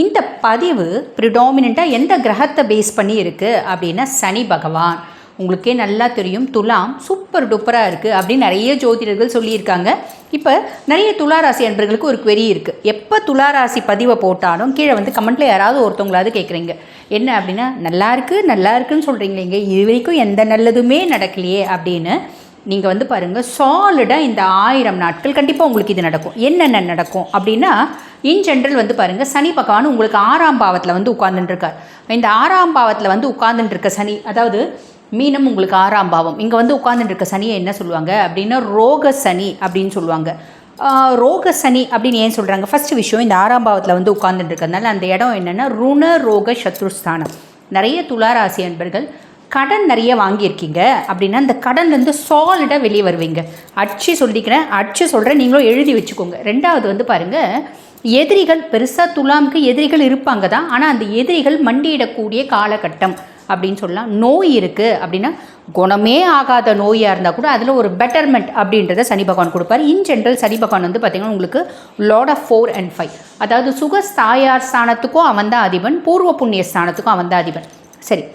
இந்த பதிவு ப்ரிடாமினண்ட்டாக எந்த கிரகத்தை பேஸ் பண்ணி இருக்குது அப்படின்னா சனி பகவான். உங்களுக்கே நல்லா தெரியும், துலாம் சூப்பர் டூப்பராக இருக்குது அப்படின்னு நிறைய ஜோதிடர்கள் சொல்லியிருக்காங்க. இப்போ நிறைய துளாராசி அன்பர்களுக்கு ஒரு query இருக்குது. எப்போ துளாராசி பதிவை போட்டாலும் கீழே வந்து கமெண்ட்டில் யாராவது ஒருத்தவங்களாவது கேட்குறீங்க, என்ன அப்படின்னா நல்லா இருக்குன்னு சொல்கிறீங்களேங்க, இது வரைக்கும் எந்த நல்லதுமே நடக்கலையே அப்படின்னு. நீங்கள் வந்து பாருங்கள், சாலிடாக இந்த 1000 நாட்கள் கண்டிப்பாக உங்களுக்கு இது நடக்கும். என்னென்ன நடக்கும் அப்படின்னா, இன் ஜென்ரல் வந்து பாருங்கள், சனி பகவான் உங்களுக்கு 6ஆம் பாவத்தில் வந்து உட்கார்ந்துட்டுருக்கார். இந்த 6ஆம் பாவத்தில் வந்து உட்கார்ந்துட்டுருக்க சனி, அதாவது மீனம் உங்களுக்கு 6ஆம் பாவம், இங்கே வந்து உட்கார்ந்துட்டுருக்க சனியை என்ன சொல்லுவாங்க அப்படின்னா ரோக சனி அப்படின்னு சொல்லுவாங்க. ரோக சனி அப்படின்னு ஏன் சொல்கிறாங்க? ஃபஸ்ட்டு விஷயம், இந்த 6ஆம் பாவத்தில் வந்து உட்கார்ந்துட்டு இருக்கிறதுனால அந்த இடம் என்னென்னா ருண ரோக சத்ருஸ்தானம். நிறைய துளாராசி அன்பர்கள் கடன் நிறைய வாங்கியிருக்கீங்க அப்படின்னா அந்த கடன்லேருந்து சாலிடாக வெளியே வருவீங்க. அடிச்சு சொல்கிறேன், நீங்களும் எழுதி வச்சுக்கோங்க. ரெண்டாவது வந்து பாருங்கள், எதிரிகள் பெருசாக துலாமுக்கு எதிரிகள் இருப்பாங்க தான், ஆனால் அந்த எதிரிகள் மண்டியிடக்கூடிய காலகட்டம் அப்படின்னு சொல்லலாம். நோய் இருக்குது அப்படின்னா குணமே ஆகாத நோயாக இருந்தால் கூட அதில் ஒரு பெட்டர்மெண்ட் அப்படின்றத சனி பகவான் கொடுப்பார். இன் ஜென்ரல் சனி பகவான் வந்து பார்த்திங்கன்னா உங்களுக்கு லார்ட் ஆஃப் 4 and 5, அதாவது சுகஸ்தாயார் ஸ்தானத்துக்கும் அவன் தான் அதிபன், பூர்வ புண்ணிய ஸ்தானத்துக்கும் அவன் தான் அதிபன். சரி,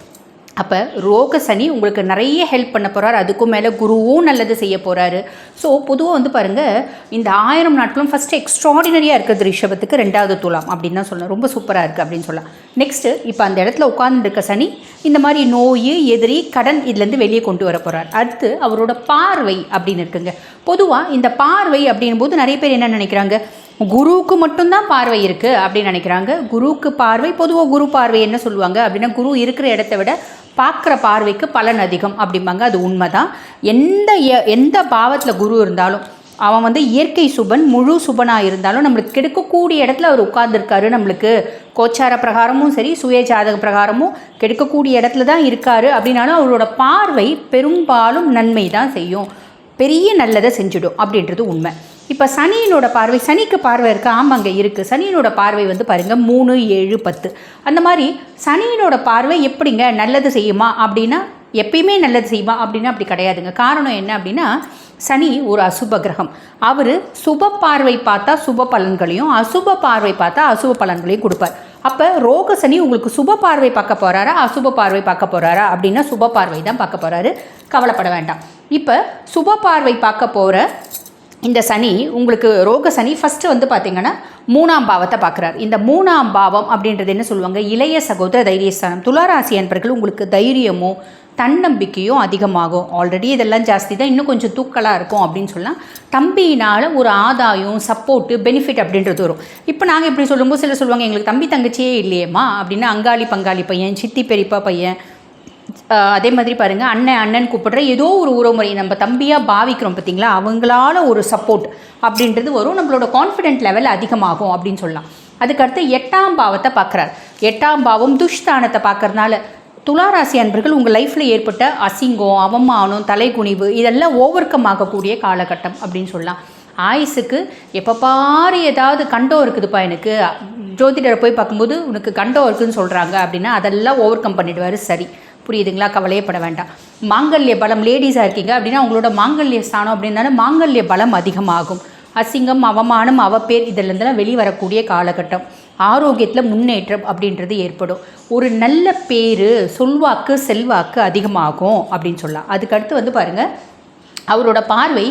அப்போ ரோக சனி உங்களுக்கு நிறைய ஹெல்ப் பண்ண போகிறார். அதுக்கும் மேலே குருவும் நல்லது செய்ய போகிறாரு. ஸோ பொதுவாக வந்து பாருங்கள், இந்த 1000 நாட்களும் ஃபஸ்ட்டு எக்ஸ்ட்ராடினரியாக இருக்கிறது ரிஷபத்துக்கு, ரெண்டாவது துலாம் அப்படின்னு தான் சொல்லலாம். ரொம்ப சூப்பராக இருக்குது அப்படின்னு சொல்லலாம். நெக்ஸ்ட்டு இப்போ அந்த இடத்துல உட்கார்ந்துருக்க சனி இந்த மாதிரி நோய், எதிரி, கடன் இதுலேருந்து வெளியே கொண்டு வர போகிறார். அடுத்து அவரோட பார்வை அப்படின்னு இருக்குங்க. பொதுவாக இந்த பார்வை அப்படின் போது நிறைய பேர் என்ன நினைக்கிறாங்க, குருவுக்கு மட்டும்தான் பார்வை இருக்குது அப்படின்னு நினைக்கிறாங்க. குருவுக்கு பார்வை, பொதுவாக குரு பார்வை என்ன சொல்லுவாங்க அப்படின்னா, குரு இருக்கிற இடத்த விட பார்க்குற பார்வைக்கு பலன் அதிகம் அப்படிம்பாங்க. அது உண்மைதான். எந்த பாவத்தில் குரு இருந்தாலும் அவன் வந்து இயற்கை சுபன், முழு சுபனாக இருந்தாலும் நம்மளுக்கு கெடுக்கக்கூடிய இடத்துல அவர் உட்கார்ந்துருக்காரு. நம்மளுக்கு கோச்சார பிரகாரமும் சரி, சுய ஜாதக பிரகாரமும் கெடுக்கக்கூடிய இடத்துல தான் இருக்காரு அப்படின்னாலும் அவரோட பார்வை பெரும்பாலும் நன்மை தான் செய்யும், பெரிய நல்லதை செஞ்சிடும் அப்படின்றது உண்மை. இப்போ சனியினோட பார்வை, சனிக்கு பார்வை இருக்குது, ஆமாங்க இருக்குது. சனியினோட பார்வை வந்து பாருங்கள் 3, 7, 10 அந்த மாதிரி. சனியினோட பார்வை எப்படிங்க நல்லது செய்யுமா அப்படின்னா, எப்பயுமே நல்லது செய்யுமா அப்படின்னா அப்படி கிடையாதுங்க. காரணம் என்ன அப்படின்னா, சனி ஒரு அசுப கிரகம். அவர் சுப பார்வை பார்த்தா சுப பலன்களையும், அசுப பார்வை பார்த்தா அசுப பலன்களையும் கொடுப்பார். அப்போ ரோக சனி உங்களுக்கு சுப பார்வை பார்க்க போகிறாரா, அசுப பார்வை பார்க்க போகிறாரா அப்படின்னா சுப பார்வை தான் பார்க்க போகிறாரு. கவலைப்பட வேண்டாம். இப்போ சுப பார்வை பார்க்க போகிற இந்த சனி உங்களுக்கு ரோக சனி ஃபஸ்ட்டு வந்து பார்த்திங்கன்னா 3ஆம் பாவத்தை பார்க்குறாரு. இந்த 3ஆம் பாவம் அப்படின்றது என்ன சொல்லுவாங்க, இளைய சகோதர தைரியஸ்தானம். துளாராசி அன்பர்கள் உங்களுக்கு தைரியமும் தன்னம்பிக்கையும் அதிகமாகும். ஆல்ரெடி இதெல்லாம் ஜாஸ்தி தான், இன்னும் கொஞ்சம் தூக்கலாக இருக்கும் அப்படின்னு சொல்லலாம். தம்பியினால் ஒரு ஆதாயம், சப்போர்ட்டு, பெனிஃபிட் அப்படின்றது வரும். இப்போ நாங்கள் இப்படி சொல்லும்போது சிலர் சொல்லுவாங்க, எங்களுக்கு தம்பி தங்கச்சியே இல்லையேம்மா அப்படின்னா, அங்காளி பங்காளி பையன், சித்தி பெரியப்பா பையன், அதே மாதிரி பாருங்கள், அண்ணன் கூப்பிடுற ஏதோ ஒரு உறவுமுறை நம்ம தம்பியாக பாவிக்கிறோம் பார்த்தீங்களா, அவங்களால ஒரு சப்போர்ட் அப்படின்றது வரும். நம்மளோட கான்ஃபிடென்ட் லெவல் அதிகமாகும் அப்படின்னு சொல்லலாம். அதுக்கடுத்து 8ஆம் பாவத்தை பார்க்குறார். 8ஆம் பாவம் துஷ்தானத்தை பார்க்கறதுனால துளாராசி அன்பர்கள் உங்கள் லைஃப்பில் ஏற்பட்ட அசிங்கம், அவமானம், தலைகுனிவு இதெல்லாம் ஓவர் கம் ஆகக்கூடிய காலகட்டம் அப்படின்னு சொல்லலாம். ஆயுசுக்கு எப்போ பாரு ஏதாவது கண்டம் இருக்குதுப்பா, எனக்கு ஜோதிடரை போய் பார்க்கும்போது உனக்கு கண்டம் இருக்குதுன்னு சொல்கிறாங்க அப்படின்னா அதெல்லாம் ஓவர் கம் பண்ணிடுவார். சரி, புரியுதுங்களா? கவலையப்பட வேண்டாம். மாங்கல்ய பலம், லேடிஸாக இருக்கீங்க அப்படின்னா அவங்களோட மாங்கல்ய ஸ்தானம் அப்படின்னாலும் மாங்கல்ய பலம் அதிகமாகும். அசிங்கம், அவமானம், அவப்பேர் இதிலேருந்துலாம் வெளிவரக்கூடிய காலகட்டம். ஆரோக்கியத்தில் முன்னேற்றம் அப்படின்றது ஏற்படும். ஒரு நல்ல பேர், சொல்வாக்கு, செல்வாக்கு அதிகமாகும் அப்படின்னு சொல்லலாம். அதுக்கடுத்து வந்து பாருங்கள், அவரோட பார்வை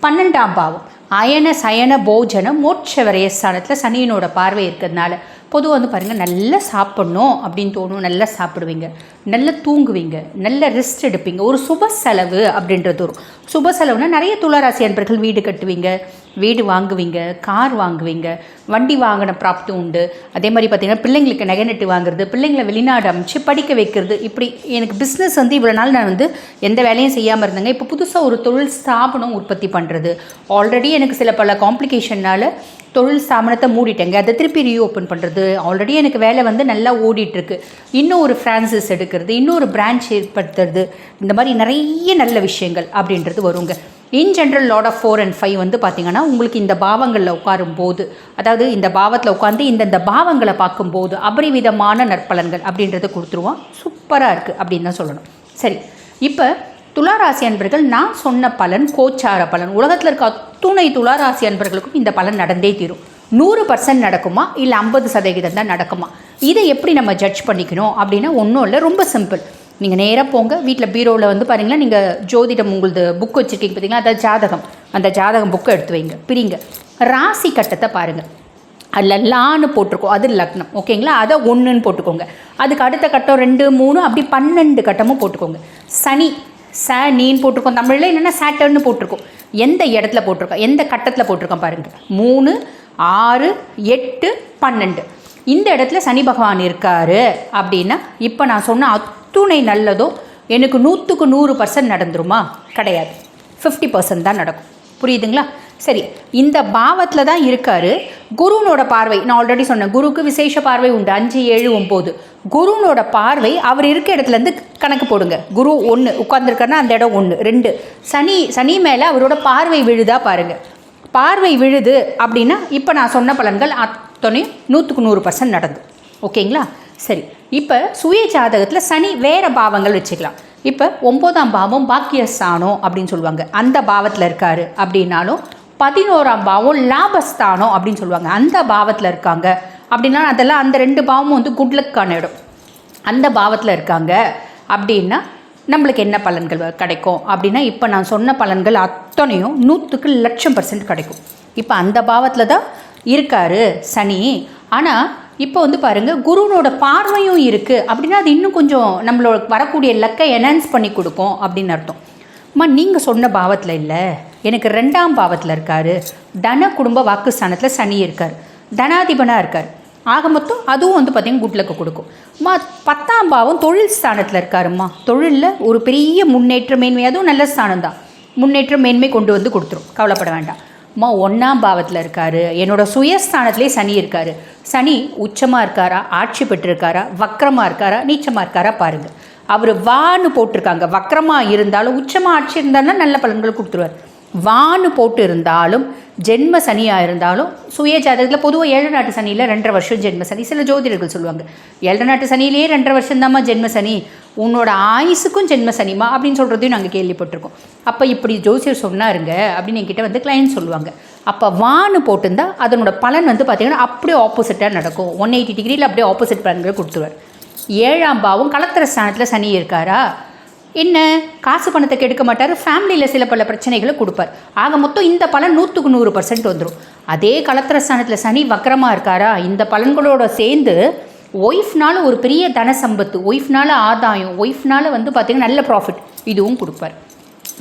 12ஆம் பாவம் அயன சயன போஜன மோட்ச விரயஸ்தானத்தில் சனியினோட பார்வை இருக்கிறதுனால பொதுவாக வந்து பாருங்கள், நல்லா சாப்பிட்ணும் அப்படின்னு தோணும், நல்லா சாப்பிடுவீங்க, நல்லா தூங்குவீங்க, நல்ல ரெஸ்ட் எடுப்பீங்க. ஒரு சுப செலவு அப்படின்றது வரும். சுப செலவுனா நிறைய துளாராசி அன்பர்கள் வீடு கட்டுவீங்க, வீடு வாங்குவீங்க, கார் வாங்குவீங்க, வண்டி வாங்கின ப்ராப்தி உண்டு. அதே மாதிரி பார்த்திங்கன்னா பிள்ளைங்களுக்கு நகை நட்டு வாங்குறது, பிள்ளைங்களை வெளிநாடு அமைச்சு படிக்க வைக்கிறது. இப்படி எனக்கு பிஸ்னஸ் வந்து இவ்வளோ நாள் நான் வந்து எந்த வேலையும் செய்யாமல் இருந்தேங்க, இப்போ புதுசாக ஒரு தொழில் ஸ்தாபனம் உற்பத்தி பண்ணுறது. ஆல்ரெடி எனக்கு சில பல காம்ப்ளிகேஷனால் தொழில் ஸ்தாபனத்தை மூடிட்டேங்க, அதை திருப்பி ரீஓப்பன் பண்ணுறது. ஆல்ரெடி எனக்கு வேலை வந்து நல்லா ஓடிட்டுருக்கு, இன்னும் ஒரு ஃப்ரான்சைஸ் எடுக்கிறது, இன்னொரு பிரான்ச் ஏற்படுத்துறது, இந்த மாதிரி நிறைய நல்ல விஷயங்கள் அப்படின்றது வருங்க. In general lot of 4 and 5 வந்து பார்த்திங்கன்னா உங்களுக்கு இந்த பாவங்களில் உட்காரும் போது, அதாவது இந்த பாவத்தில் உட்காந்து இந்த பாவங்களை பார்க்கும்போது அபரிவிதமான நற்பலன்கள் அப்படின்றத கொடுத்துருவோம். சூப்பராக இருக்குது அப்படின்னு தான் சொல்லணும். சரி, இப்போ துளாராசி அன்பர்கள் நான் சொன்ன பலன் கோச்சார பலன். உலகத்தில் இருக்க அத்துணை துளாராசி அன்பர்களுக்கும் இந்த பலன் நடந்தே தீரும். 100% நடக்குமா இல்லை 50% தான் நடக்குமா? இதை எப்படி நம்ம ஜட்ஜ் பண்ணிக்கணும் அப்படின்னா ஒன்றும் இல்லை, ரொம்ப சிம்பிள். நீங்கள் நேராக போங்க, வீட்டில் பீரோவில் வந்து பாருங்களா, நீங்கள் ஜோதிடம் உங்களது புக் வச்சுருக்கீங்க பார்த்தீங்களா, அதாவது ஜாதகம், அந்த ஜாதகம் புக்கை எடுத்து வைங்க, பிரிங்க, ராசி கட்டத்தை பாருங்கள். அதில் லான்னு போட்டிருக்கோம், அது லக்னம், ஓகேங்களா? அதை 1ன்னு போட்டுக்கோங்க. அதுக்கு அடுத்த கட்டம் 2, 3 அப்படி 12 கட்டமும் போட்டுக்கோங்க. சனி நீன்னு போட்டிருக்கோம் தமிழில், இல்லைன்னா சேட்டர்ன்னு போட்டிருக்கோம். எந்த இடத்துல போட்டிருக்கோம், எந்த கட்டத்தில் போட்டிருக்கோம் பாருங்கள். 3, 6, 8, 12 இந்த இடத்துல சனி பகவான் இருக்கார் அப்படின்னா இப்போ நான் சொன்ன அத்துணை நல்லதோ எனக்கு 100க்கு 100% நடந்துருமா? கிடையாது, 50% தான் நடக்கும். புரியுதுங்களா? சரி, இந்த பாவத்தில் தான் இருக்கார். குருனோட பார்வை நான் ஆல்ரெடி சொன்னேன், குருக்கு விசேஷ பார்வை உண்டு, 5, 7, 9. குருனோட பார்வை அவர் இருக்க இடத்துலேருந்து கணக்கு போடுங்க. குரு 1 உட்காந்துருக்காருன்னா அந்த இடம் 1, 2. சனி மேலே அவரோட பார்வை விழுதா பாருங்கள். பார்வை விழுது அப்படின்னா இப்போ நான் சொன்ன பலன்கள் அத்தனையும் 100க்கு 100% நடந்து. ஓகேங்களா? சரி, இப்போ சுய ஜாதகத்தில் சனி வேறு பாவங்கள் வச்சுக்கலாம். இப்போ 9ஆம் பாவம் பாக்கியஸ்தானம் அப்படின்னு சொல்லுவாங்க, அந்த பாவத்தில் இருக்கார் அப்படின்னாலும் 11ஆம் பாவம் லாபஸ்தானம் அப்படின்னு சொல்லுவாங்க, அந்த பாவத்தில் இருக்காங்க அப்படின்னா அதெல்லாம் அந்த 2 பாவமும் வந்து குட்லக்கான இடம், அந்த பாவத்தில் இருக்காங்க அப்படின்னா நம்மளுக்கு என்ன பலன்கள் கிடைக்கும் அப்படின்னா இப்போ நான் சொன்ன பலன்கள் அத்தனையும் 100க்கு 1,00,000% கிடைக்கும். இப்போ அந்த பாவத்தில் தான் இருக்கார் சனி. ஆனால் இப்போ வந்து பாருங்கள், குருனோட பார்வையும் இருக்குது அப்படின்னா அது இன்னும் கொஞ்சம் நம்மளோட வரக்கூடிய லக்கை என்ஹான்ஸ் பண்ணி கொடுக்கும் அப்படின்னு அர்த்தம். நீங்கள் சொன்ன பாவத்தில் இல்லை, எனக்கு 2ஆம் பாவத்தில் இருக்கார், தன குடும்ப வாக்குஸ்தானத்தில் சனி இருக்கார், தனாதிபனாக இருக்கார். ஆக மொத்தம் அதுவும் வந்து பார்த்திங்கன்னா குட்லக்கு கொடுக்கும். 10ஆம் பாவம் தொழில் ஸ்தானத்தில் இருக்காருமா, தொழிலில் ஒரு பெரிய முன்னேற்ற மேன்மை, அதுவும் நல்ல ஸ்தானம் தான், முன்னேற்ற மேன்மை கொண்டு வந்து கொடுத்துரும், கவலைப்பட வேண்டாம். 1ஆம் பாவத்தில் இருக்கார், என்னோடய சுயஸ்தானத்திலே சனி இருக்கார். சனி உச்சமாக இருக்காரா, ஆட்சி பெற்றிருக்காரா, வக்கரமாக இருக்காரா, நீச்சமாக இருக்காரா பாருங்கள். அவர் வான்னு போட்டிருக்காங்க, வக்கரமாக இருந்தாலும் உச்சமாக ஆட்சி இருந்தாலும் நல்ல பலன்கள் கொடுத்துருவார். வான்னு போட்டு இருந்தாலும் ஜென்ம சனியாக இருந்தாலும் சுய ஜாதகத்தில் பொதுவாக 7 நாட்டு சனியில் 2.5 வருஷம் ஜென்ம சனி. சில ஜோதிடர்கள் சொல்லுவாங்க 7 நாட்டு சனியிலேயே 2.5 வருஷம் தான்மா ஜென்ம சனி, உன்னோட ஆயுசுக்கும் ஜென்ம சனிமா அப்படின்னு சொல்கிறதையும் நாங்கள் கேள்விப்பட்டிருக்கோம். அப்போ இப்படி ஜோசியர் சொன்னாருங்க அப்படின்னு என்கிட்ட வந்து கிளைண்ட் சொல்லுவாங்க. அப்போ வான்னு போட்டிருந்தால் அதனோட பலன் வந்து பார்த்திங்கன்னா அப்படியே ஆப்போசிட்டாக நடக்கும், 180 டிகிரியில் அப்படியே ஆப்போசிட் பலன்களை கொடுத்துருவார். 7ஆம் பாவம் கலத்திர ஸ்தானத்தில் சனி இருக்காரா, என்ன காசு பணத்தை கெடுக்க மாட்டார், ஃபேமிலியில் சில பல பிரச்சனைகளை கொடுப்பார். ஆக மொத்தம் இந்த பலன் 100க்கு 100% வந்துடும். அதே கலத்திரஸ்தானத்தில் சனி வக்கரமாக இருக்காரா, இந்த பலன்களோட சேர்ந்து ஒய்ஃப்னால ஒரு பெரிய தன சம்பத்து, ஒய்ஃப்னால ஆதாயம், ஒய்ஃப்னால வந்து பார்த்திங்கன்னா நல்ல ப்ராஃபிட் இதுவும் கொடுப்பார்.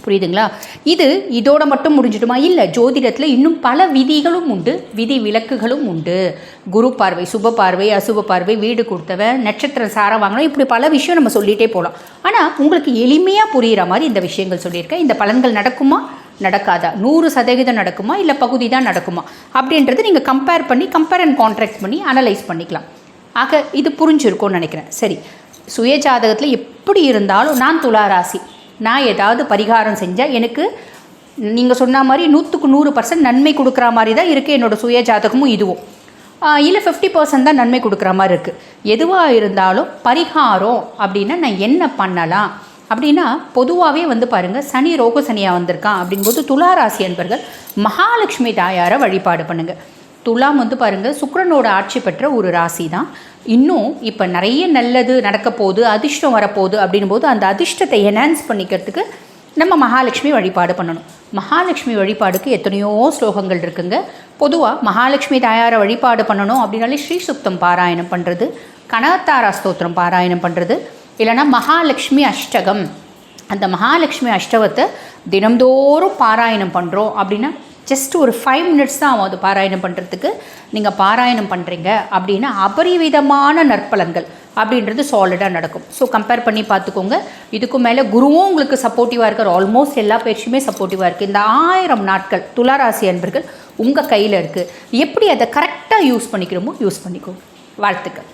புரியுதுங்களா? இதோட மட்டும் முடிஞ்சிடுமா? இல்லை, ஜோதிடத்தில் இன்னும் பல விதிகளும் உண்டு, விதி விலக்குகளும் உண்டு. குரு பார்வை, சுப பார்வை, அசுப பார்வை, வீடு கொடுத்தவன், நட்சத்திர சாரம் வாங்கணும், இப்படி பல விஷயம் நம்ம சொல்லிகிட்டே போகலாம். ஆனால் உங்களுக்கு எளிமையாக புரிகிற மாதிரி இந்த விஷயங்கள் சொல்லியிருக்கேன். இந்த பலன்கள் நடக்குமா நடக்காதா, 100% நடக்குமா இல்லை பகுதி தான் நடக்குமா அப்படின்றது நீங்கள் கம்பேர் அண்ட் கான்ட்ராக்ட் பண்ணி அனலைஸ் பண்ணிக்கலாம். ஆக இது புரிஞ்சிருக்கும்னு நினைக்கிறேன். சரி, சுய ஜாதகத்தில் எப்படி இருந்தாலும் நான் துலா ராசி, நான் ஏதாவது பரிகாரம் செஞ்சால் எனக்கு நீங்கள் சொன்ன மாதிரி 100க்கு 100% நன்மை கொடுக்குற மாதிரி தான் இருக்குது என்னோடய சுய ஜாதகமும் இதுவும். இல்லை 50% தான் நன்மை கொடுக்குற மாதிரி இருக்குது. எதுவாக இருந்தாலும் பரிகாரம் அப்படின்னா நான் என்ன பண்ணலாம் அப்படின்னா பொதுவாகவே வந்து பாருங்கள், சனி ரோக சனியாக வந்திருக்கான் அப்படிங்கும்போது துலா ராசி அன்பர்கள் மகாலட்சுமி தாயாரை வழிபாடு பண்ணுங்கள். துலாம் வந்து பாருங்கள் சுக்கிரனோட ஆட்சி பெற்ற ஒரு ராசி தான். இன்னும் இப்போ நிறைய நல்லது நடக்க போகுது, அதிர்ஷ்டம் வரப்போகுது அப்படின்போது அந்த அதிர்ஷ்டத்தை என்ஹான்ஸ் பண்ணிக்கிறதுக்கு நம்ம மகாலட்சுமி வழிபாடு பண்ணணும். மகாலட்சுமி வழிபாடுக்கு எத்தனையோ ஸ்லோகங்கள் இருக்குங்க. பொதுவாக மகாலட்சுமி தாயாரை வழிபாடு பண்ணணும் அப்படின்னாலே ஸ்ரீ சுக்தம் பாராயணம் பண்ணுறது, கனகத்தாரா ஸ்தோத்திரம் பாராயணம் பண்ணுறது, இல்லைனா மகாலட்சுமி அஷ்டகம், அந்த மகாலட்சுமி அஷ்டகத்தை தினம்தோறும் பாராயணம் பண்ணுறோம் அப்படின்னா ஜஸ்ட் ஒரு 5 minutes தான் ஆகும் அது பாராயணம் பண்ணுறதுக்கு. நீங்கள் பாராயணம் பண்ணுறீங்க அப்படின்னா அபரிவிதமான நற்பலன்கள் அப்படின்றது சாலிடாக நடக்கும். ஸோ கம்பேர் பண்ணி பார்த்துக்கோங்க. இதுக்கும் மேலே குருவும் உங்களுக்கு சப்போர்ட்டிவாக இருக்கார், ஆல்மோஸ்ட் எல்லா பேச்சுமே சப்போர்ட்டிவாக இருக்குது. இந்த 1000 நாட்கள் துளாராசி அன்பர்கள் உங்கள் கையில் இருக்குது. எப்படி அதை கரெக்டாக யூஸ் பண்ணிக்கிறோமோ யூஸ் பண்ணிக்கோங்க. வாழ்த்துக்கள்.